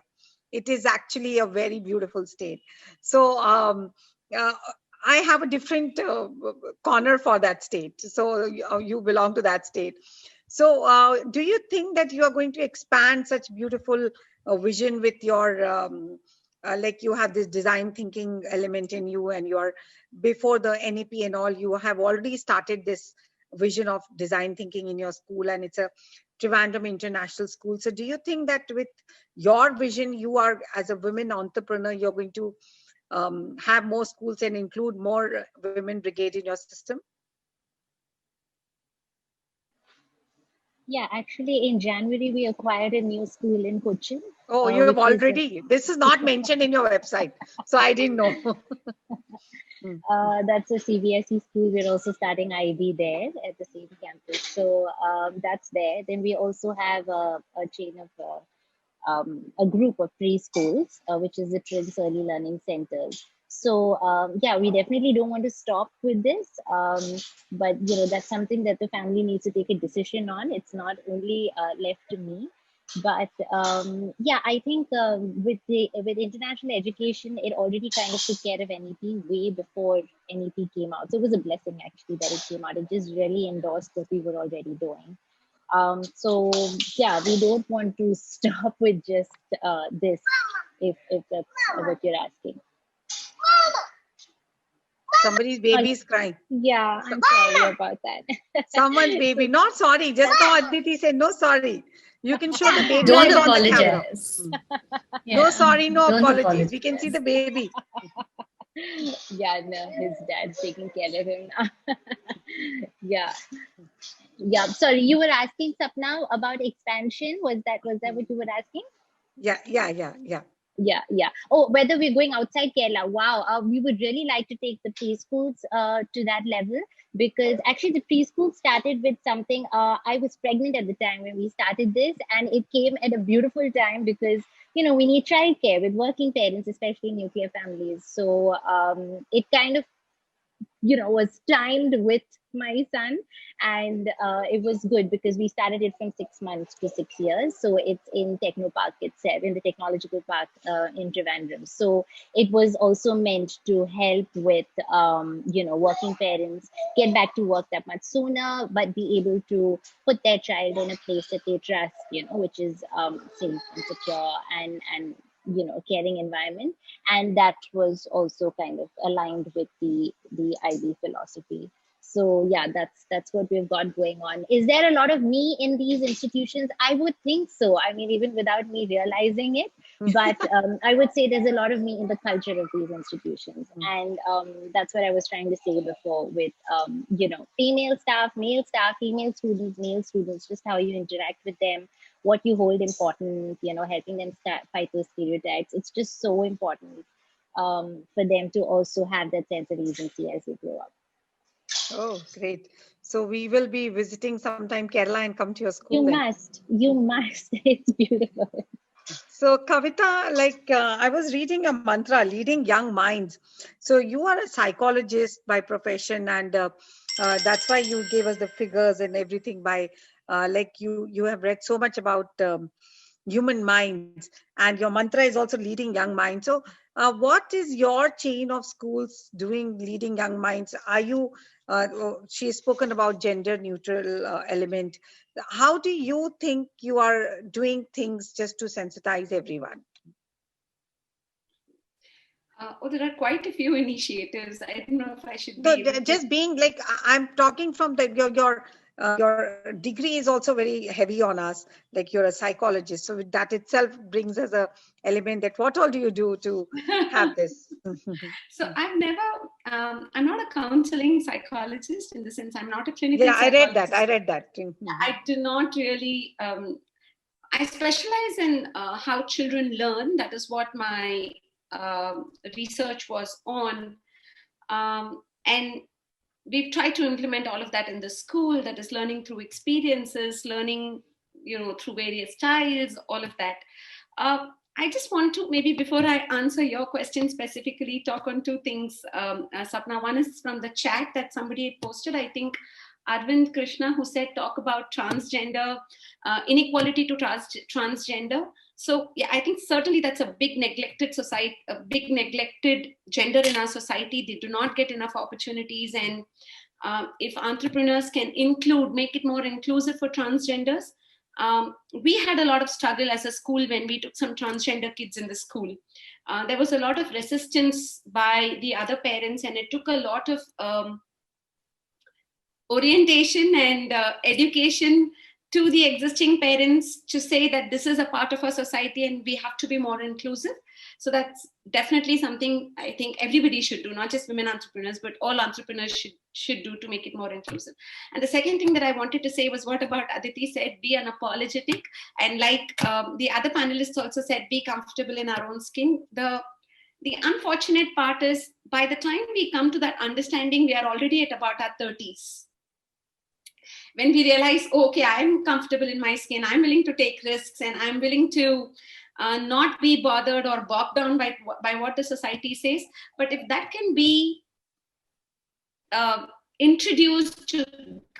It is actually a very beautiful state. So I have a different corner for that state. So you belong to that state. So do you think that you are going to expand such beautiful vision with your, like you have this design thinking element in you, and you're before the NEP and all, you have already started this vision of design thinking in your school, and it's a Trivandrum International School. So do you think that with your vision, you are, as a women entrepreneur, you're going to have more schools and include more women brigade in your system? Yeah, actually, in January, we acquired a new school in Cochin. Oh, you have already. This is not mentioned in your website, so I didn't know. That's a CBSE school. We're also starting IB there at the same campus. So that's there. Then we also have a chain of a group of preschools, which is the TRINS Early Learning Centers. So yeah, we definitely don't want to stop with this, but that's something that the family needs to take a decision on. It's not only left to me. But yeah, I think with international education, it already kind of took care of NEP way before NEP came out. So it was a blessing actually that it came out. It just really endorsed what we were already doing. So yeah, we don't want to stop with just this, if that's what you're asking. Somebody's baby is crying. Yeah, I'm sorry about that. Someone's baby. Not sorry. Just now Aditi said no sorry. You can show the baby. Don't on apologize. The camera. No sorry, no Don't apologies. apologize. We can see the baby. Yeah, no, his dad's taking care of him now. Yeah. Yeah. Sorry, you were asking Sapna about expansion. Was that what you were asking? Yeah. Oh, whether we're going outside Kerala. Wow. We would really like to take the preschools to that level, because actually the preschool started with something. I was pregnant at the time when we started this, and it came at a beautiful time because, we need childcare with working parents, especially nuclear families. So it kind of, was timed with my son, and it was good because we started it from 6 months to 6 years. So it's in Techno Park itself, in the technological park in Trivandrum. So it was also meant to help with, working parents get back to work that much sooner, but be able to put their child in a place that they trust, which is safe and secure and caring environment. And that was also kind of aligned with the IB philosophy. So yeah, that's what we've got going on. Is there a lot of me in these institutions? I would think so. I mean, even without me realizing it, but I would say there's a lot of me in the culture of these institutions. And that's what I was trying to say before with, female staff, male staff, female students, male students, just how you interact with them, what you hold important, helping them fight those stereotypes. It's just so important for them to also have that sense of agency as they grow up. Oh, great. So we will be visiting sometime Kerala and come to your school. You must. It's beautiful. So Kavita, I was reading a mantra, leading young minds. So you are a psychologist by profession, and that's why you gave us the figures and everything by, you have read so much about human minds, and your mantra is also leading young minds. So what is your chain of schools doing leading young minds? Are you, she has spoken about gender neutral element. How do you think you are doing things just to sensitize everyone? There are quite a few initiatives. I don't know if I should being I'm talking from your degree is also very heavy on us, like you're a psychologist, so that itself brings us a element that what all do you do to have this? So I'm not a counseling psychologist, in the sense I'm not a clinical psychologist. I read that. I do not really, I specialize in how children learn. That is what my research was on. And we've tried to implement all of that in the school, that is learning through experiences, learning, through various styles, all of that. I just want to, maybe before I answer your question specifically, talk on two things, Sapna. One is from the chat that somebody posted, I think Arvind Krishna, who said, talk about transgender, inequality to transgender. So yeah, I think certainly that's a big neglected society, a big neglected gender in our society. They do not get enough opportunities. And if entrepreneurs can make it more inclusive for transgenders. We had a lot of struggle as a school when we took some transgender kids in the school. There was a lot of resistance by the other parents, and it took a lot of orientation and education to the existing parents to say that this is a part of our society and we have to be more inclusive. So that's definitely something I think everybody should do, not just women entrepreneurs, but all entrepreneurs should do to make it more inclusive. And the second thing that I wanted to say was what about Aditi said, be unapologetic. And like the other panelists also said, be comfortable in our own skin. The unfortunate part is by the time we come to that understanding, we are already at about our 30s. When we realize, oh, okay, I'm comfortable in my skin, I'm willing to take risks, and I'm willing to not be bothered or bogged down by what the society says. But if that can be introduced to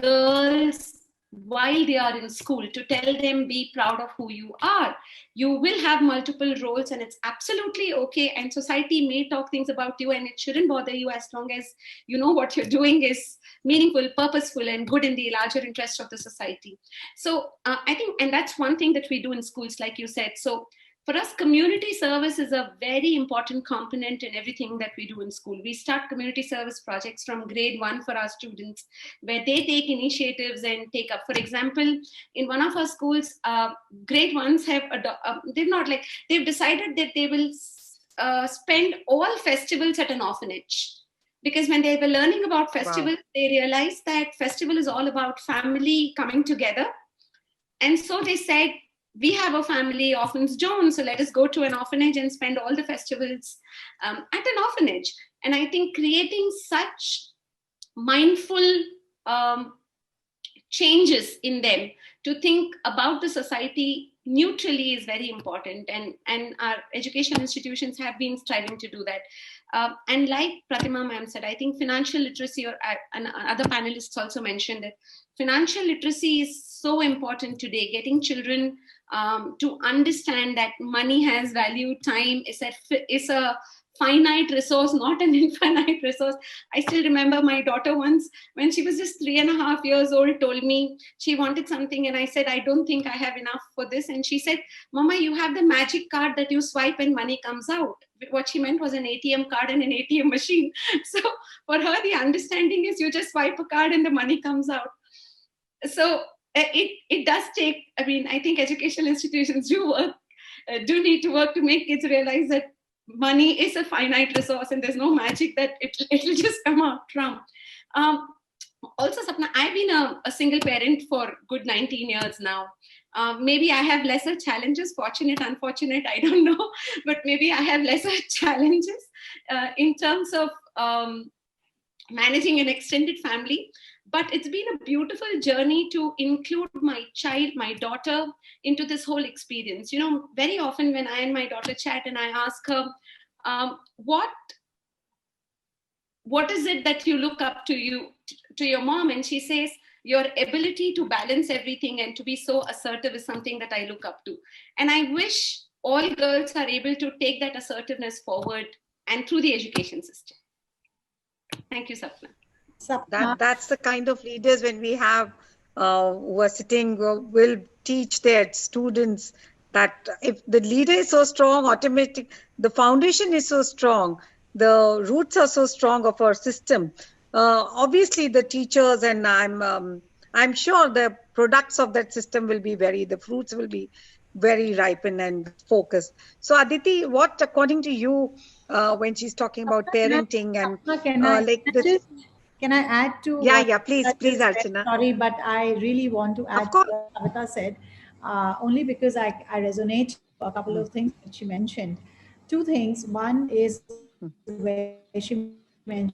girls while they are in school, to tell them be proud of who you are, you will have multiple roles and it's absolutely okay. And society may talk things about you and it shouldn't bother you as long as you know what you're doing is meaningful, purposeful, and good in the larger interest of the society. So I think, and that's one thing that we do in schools, like you said. So for us, community service is a very important component in everything that we do in school. We start community service projects from grade 1 for our students, where they take initiatives and take up. For example, in one of our schools, grade 1s have they've decided that they will spend all festivals at an orphanage. Because when they were learning about festivals, they realized that festival is all about family coming together. And so they said, we have a family, orphans don't, so let us go to an orphanage and spend all the festivals at an orphanage. And I think creating such mindful changes in them to think about the society neutrally is very important. And our education institutions have been striving to do that. And like Pratima ma'am said, I think financial literacy, and other panelists also mentioned that financial literacy is so important today, getting children to understand that money has value, time is a finite resource, not an infinite resource. I still remember my daughter once, when she was just 3.5 years old, told me she wanted something, and I said, I don't think I have enough for this. And she said, Mama, you have the magic card that you swipe and money comes out. What she meant was an ATM card and an ATM machine. So for her, the understanding is you just swipe a card and the money comes out. So it does take, I mean, I think educational institutions do need to work to make kids realize that money is a finite resource and there's no magic that it'll just come out from. Also, Sapna, I've been a single parent for good 19 years now. Maybe I have lesser challenges, fortunate, unfortunate, I don't know, but maybe I have lesser challenges in terms of managing an extended family. But it's been a beautiful journey to include my child, my daughter, into this whole experience. You know, very often when I and my daughter chat and I ask her, what is it that you look up to your mom? And she says, your ability to balance everything and to be so assertive is something that I look up to. And I wish all girls are able to take that assertiveness forward and through the education system. Thank you, Sapna. That's the kind of leaders when we have who are sitting will teach their students that if the leader is so strong, the foundation is so strong, the roots are so strong of our system. Obviously, the teachers and I'm sure the products of that system will be the fruits will be very ripened and focused. So Aditi, what according to you, when she's talking about parenting and Can I add to? Yeah, please, Archana. Sorry, but I really want to add to what Savita said, only because I resonate a couple of things that she mentioned. Two things. One is where she mentioned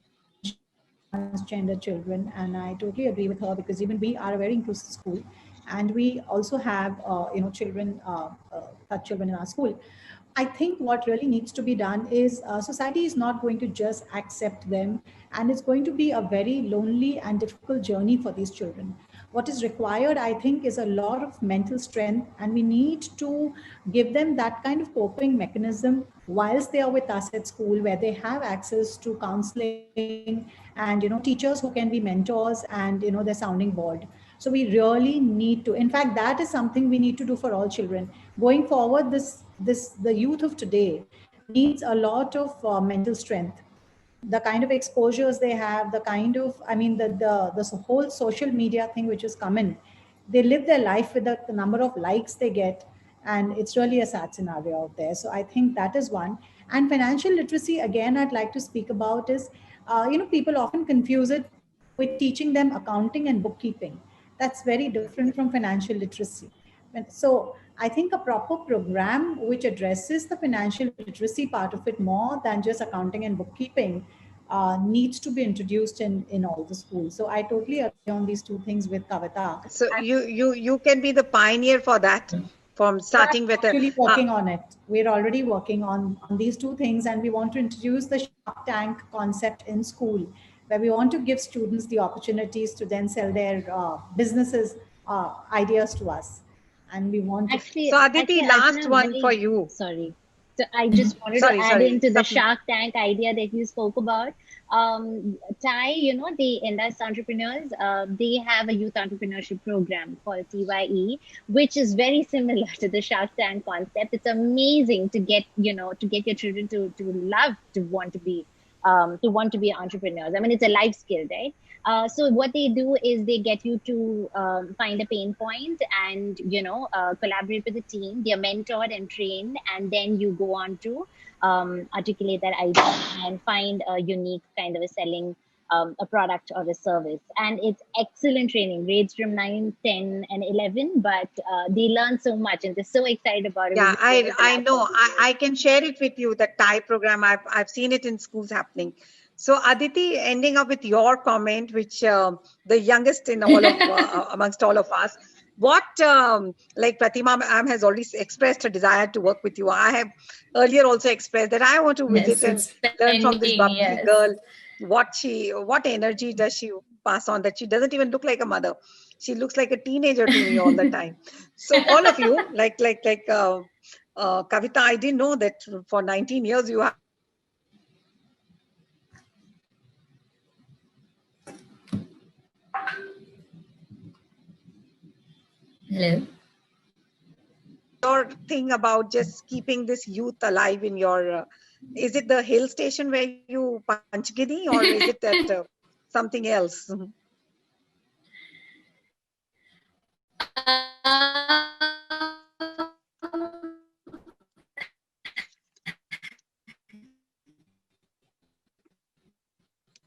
transgender children, and I totally agree with her, because even we are a very inclusive school, and we also have children, such children in our school. I think what really needs to be done is society is not going to just accept them, and it's going to be a very lonely and difficult journey for these children. What is required, I think, is a lot of mental strength, and we need to give them that kind of coping mechanism whilst they are with us at school, where they have access to counseling and teachers who can be mentors and their sounding board. So we really need to, in fact, that is something we need to do for all children. Going forward, the youth of today needs a lot of mental strength. The kind of exposures they have, the kind of, the whole social media thing which is coming, they live their life with the number of likes they get, and it's really a sad scenario out there. So I think that is one. And financial literacy, again, I'd like to speak about is, people often confuse it with teaching them accounting and bookkeeping. That's very different from financial literacy. And so I think a proper program which addresses the financial literacy part of it more than just accounting and bookkeeping needs to be introduced in all the schools. So I totally agree on these two things with Kavita. So you can be the pioneer for that, from starting with actually working on it. We're already working on these two things, and we want to introduce the Shark Tank concept in school, where we want to give students the opportunities to then sell their businesses ideas to us. And we want to... Actually, so Aditi, last one for you. Sorry. So I just wanted to add into the Shark Tank idea that you spoke about. TIE, the Indus entrepreneurs, they have a youth entrepreneurship program called TYE, which is very similar to the Shark Tank concept. It's amazing to get, to get your children to love to want to be entrepreneurs. I mean, it's a life skill, right? So what they do is they get you to find a pain point and, collaborate with the team. They're mentored and trained, and then you go on to articulate that idea and find a unique kind of a selling a product or a service. And it's excellent training, grades from 9, 10, and 11, but they learn so much and they're so excited about it. Yeah, I know. I can share it with you, the TIE program. I've seen it in schools happening. So Aditi, ending up with your comment, which the youngest in all of amongst all of us, what like Pratima ma'am has already expressed a desire to work with you. I have earlier also expressed that I want to visit and learn from this bubbly girl. What energy does she pass on, that she doesn't even look like a mother. She looks like a teenager to me all the time. So all of you, like Kavita, I didn't know that for 19 years you have. Hello. Your thing about just keeping this youth alive in your, is it the hill station where you Panchgani, or is it that something else?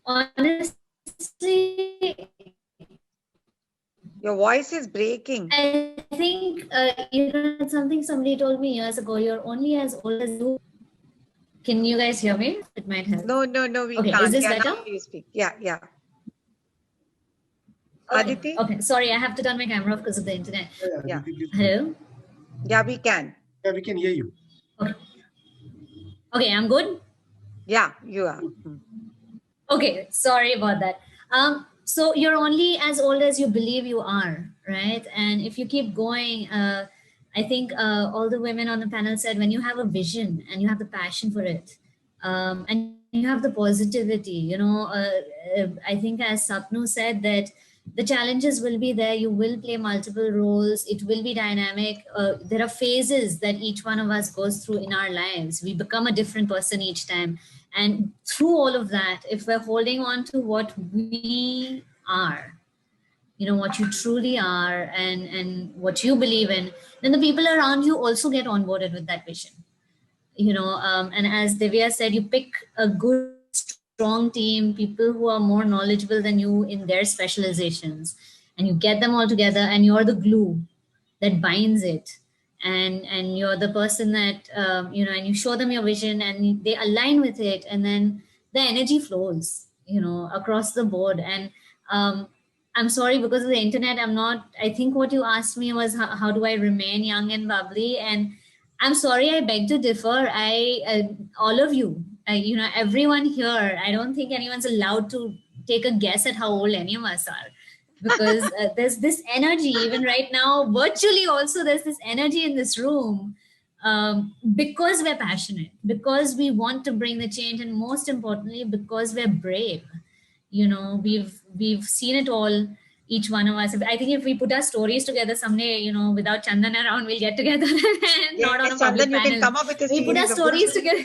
Honestly, Your voice is breaking. I think, it's something somebody told me years ago, you're only as old as you. Can you guys hear me? It might help. No, we okay, can't. Is this better? Now you speak. Yeah. Okay. Aditi? Okay, sorry, I have to turn my camera off because of the internet. Yeah. Hello? Yeah, we can. Yeah, we can hear you. Okay, I'm good? Yeah, you are. Okay, sorry about that. So you're only as old as you believe you are, right? And if you keep going, I think all the women on the panel said, when you have a vision and you have the passion for it, and you have the positivity, I think as Sapnu said, that the challenges will be there. You will play multiple roles. It will be dynamic. There are phases that each one of us goes through in our lives. We become a different person each time. And through all of that, if we're holding on to what we are, what you truly are and what you believe in, then the people around you also get onboarded with that vision. And as Divya said, you pick a good, strong team, people who are more knowledgeable than you in their specializations, and you get them all together, and you're the glue that binds it. And you're the person that, and you show them your vision and they align with it. And then the energy flows, across the board. And I'm sorry, because of the internet, I think what you asked me was how do I remain young and bubbly? And I'm sorry, I beg to differ. All of you, everyone here, I don't think anyone's allowed to take a guess at how old any of us are. Because there's this energy, even right now, virtually also, there's this energy in this room because we're passionate, because we want to bring the change, and most importantly, because we're brave. We've seen it all, each one of us. I think if we put our stories together someday, without Chandan around, we'll get together and not on a public panel. You can come up with a we put our stories together.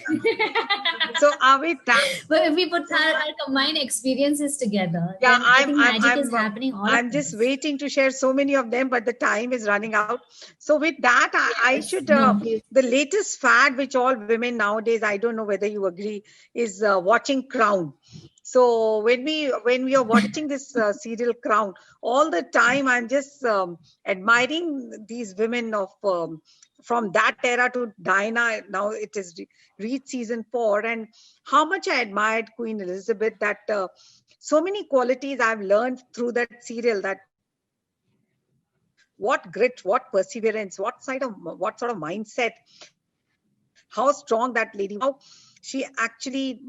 So are we done? But if we put our combined experiences together, Yeah, then I think magic is happening all I'm of just us. waiting to share so many of them, but the time is running out. So with that, I should, No, please. the latest fad, which all women nowadays, I don't know whether you agree, is watching Crown. So when we are watching this serial Crown, all the time I'm just admiring these women of from that era to Diana. Now it is reached season 4, and how much I admired Queen Elizabeth. That so many qualities I've learned through that serial. That what grit, what perseverance, what sort of mindset, how strong that lady, how she actually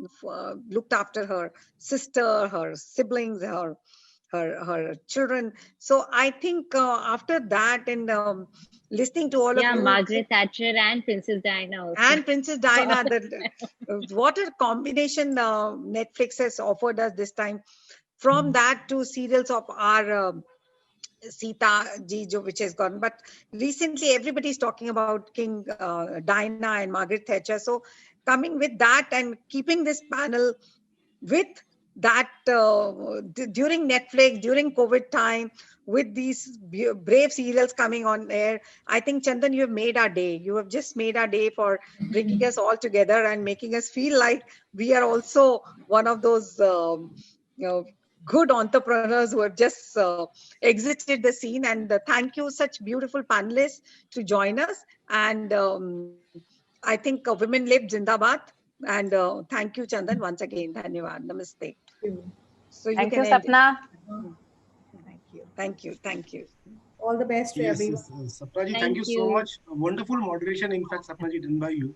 looked after her sister, her siblings, her children. So I think after that, and listening to all of Yeah, you, Margaret Thatcher and Princess Diana also. and Princess Diana, what a combination Netflix has offered us this time. From that to serials of our Sita ji, which has gone. But recently, everybody is talking about King Diana and Margaret Thatcher. So coming with that and keeping this panel with that during Netflix, during COVID time, with these brave serials coming on air, I think, Chandan, you have made our day. You have just made our day for bringing us all together and making us feel like we are also one of those good entrepreneurs who have just exited the scene. And thank you, such beautiful panelists, to join us. And I think Women Live Zindabad. And thank you, Chandan, once again. Dhanyavad. Namaste. So you Thank can you, end it. Sapna. Thank you. Thank you. Thank you. All the best to everyone. Sapna ji, thank you so much. A wonderful moderation, in fact, Sapna ji, done by you.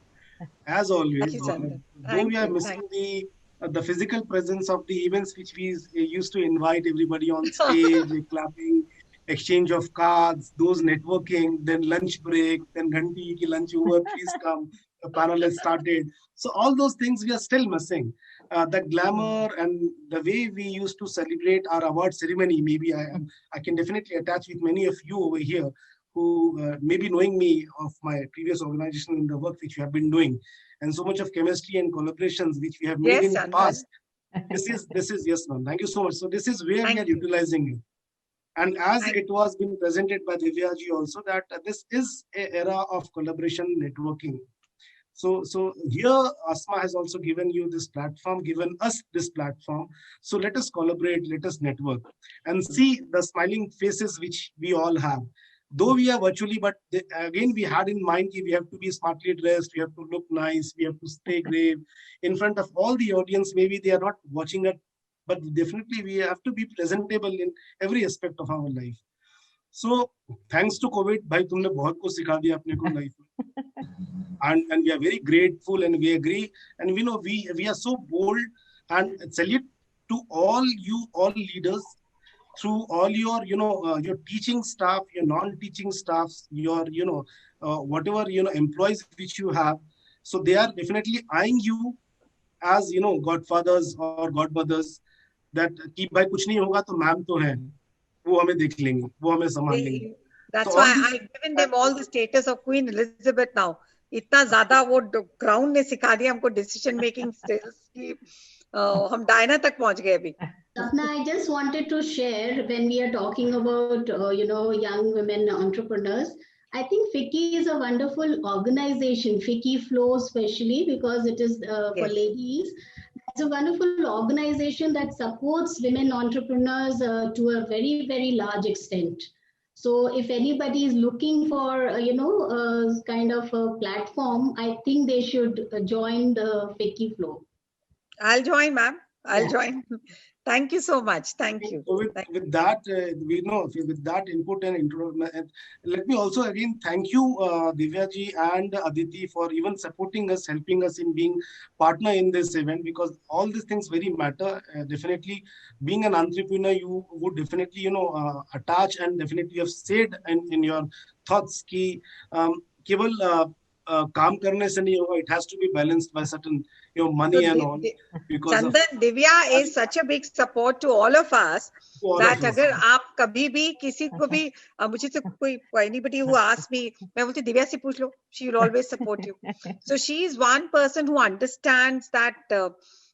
As always, Thank you, Chandan. though we are missing the physical presence of the events which we used to invite everybody on stage, clapping, exchange of cards, those networking, then lunch break, then ghanti ki lunch over, please come, the panel has started. So all those things we are still missing. The glamour and the way we used to celebrate our award ceremony, maybe I can definitely attach with many of you over here who may be knowing me of my previous organization and the work which we have been doing, and so much of chemistry and collaborations which we have made in the past. This is yes, ma'am. Thank you so much. So this is where we are utilizing it. And as it was being presented by Divya ji also, that this is an era of collaboration, networking. So here ASMA has also given you this platform, given us this platform. So let us collaborate, let us network and see the smiling faces which we all have. Though we are virtually, but again, we had in mind that we have to be smartly dressed, we have to look nice, we have to stay grave in front of all the audience. Maybe they are not watching it, but definitely we have to be presentable in every aspect of our life. So thanks to COVID, bhai, tumne bahut kuch sikha diya apne ko life. And we are very grateful and we agree. And we know we are so bold, and salute to all you, all leaders, through all your, your teaching staff, your non-teaching staffs, your, whatever, employees which you have. So they are definitely eyeing you as, godfathers or godmothers, that ki bhai kuch nahi hoga to ma'am to hai, wo hame dekh lenge, wo hame sambhal lenge. That's why I've given them all the status of Queen Elizabeth now. इतना ज़्यादा वो crown ने सिखा दिया हमको decision making skills की हम Diana तक पहुंच गए अभी. Sapna, I just wanted to share, when we are talking about, young women entrepreneurs, I think FICCI is a wonderful organization, FICCI Flow especially, because it is for ladies. It's a wonderful organization that supports women entrepreneurs to a very, very large extent. So if anybody is looking for, kind of a platform, I think they should join the FICCI Flow. I'll join, ma'am. I'll join. Thank you so much. Thank you. So with that, with that input and intro, let me also again thank you, Divya ji and Aditi, for even supporting us, helping us in being partner in this event, because all these things very matter. Definitely, being an entrepreneur, you would definitely, attach, and definitely you have said in your thoughts ki keval काम करने से नहीं होगा. It has to be balanced by certain, money and all. Because Chandan, Divya is such a big support to all of us that अगर आप कभी भी किसी को भी मुझे से कोई anybody who asks me, मैं बोलती Divya से पूछ लो, she will always support you. So she is one person who understands that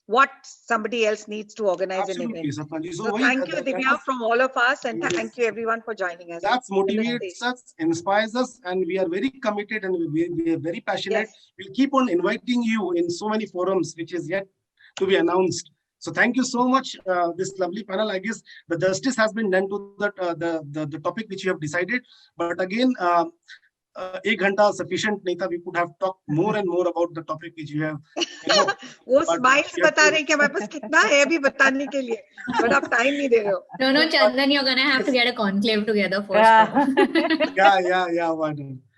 what somebody else needs to organize an event. So thank you, Divya, from all of us, and thank you everyone for joining us. That motivates us, inspires us, and we are very committed and we are very passionate. Yes. We'll keep on inviting you in so many forums, which is yet to be announced. So thank you so much, this lovely panel. I guess the justice has been done to the topic which you have decided. But again, 1 घंटा sufficient नहीं था. We could have talked more and more about the topic which you have. वो smiles बता रहे कि हमारे पास कितना है अभी बताने के लिए, but आप time नहीं दे रहे हो. No, Chandan, you're gonna have to get a conclave together first. Yeah. Why not?